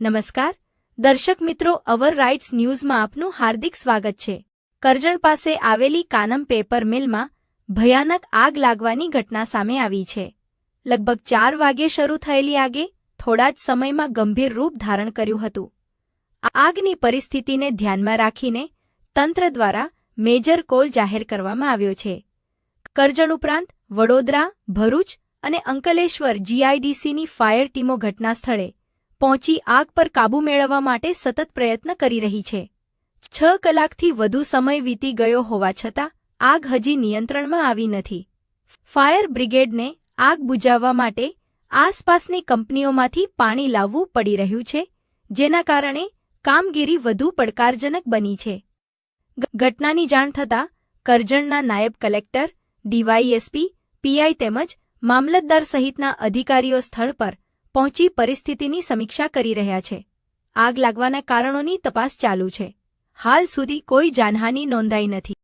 નમસ્કાર દર્શક મિત્રો, અવર રાઇટ્સ ન્યૂઝમાં આપનું હાર્દિક સ્વાગત છે। કરજણ પાસે આવેલી કાનમ પેપર મિલમાં ભયાનક આગ લાગવાની ઘટના સામે આવી છે। લગભગ 4 વાગ્યે શરૂ થયેલી આગે થોડા જ સમયમાં ગંભીર રૂપ ધારણ કર્યું હતું। આગની પરિસ્થિતિને ધ્યાનમાં રાખીને તંત્ર દ્વારા મેજર કોલ જાહેર કરવામાં આવ્યો છે। કરજણ ઉપરાંત વડોદરા, ભરૂચ અને અંકલેશ્વર જીઆઈડીસીની ફાયર ટીમો ઘટના સ્થળે પહોંચી આગ પર કાબૂ મેળવવા માટે સતત પ્રયત્ન કરી રહી છે। 6 કલાકથી વધુ સમય વીતી ગયો હોવા છતાં આગ હજી નિયંત્રણમાં આવી નથી। ફાયર બ્રિગેડને આગ બુઝાવવા માટે આસપાસની કંપનીઓમાંથી પાણી લાવવું પડી રહ્યું છે, જેના કારણે કામગીરી વધુ પડકારજનક બની છે। ઘટનાની જાણ થતાં કરજણના નાયબ કલેક્ટર, ડીવાયએસપી, પીઆઈ તેમજ મામલતદાર સહિતના અધિકારીઓ સ્થળ પર પહોંચી પરિસ્થિતિની સમીક્ષા કરી રહ્યા છે। આગ લાગવાના કારણોની તપાસ ચાલુ છે। હાલ સુધી કોઈ જાનહાનિ નોંધાઈ નથી।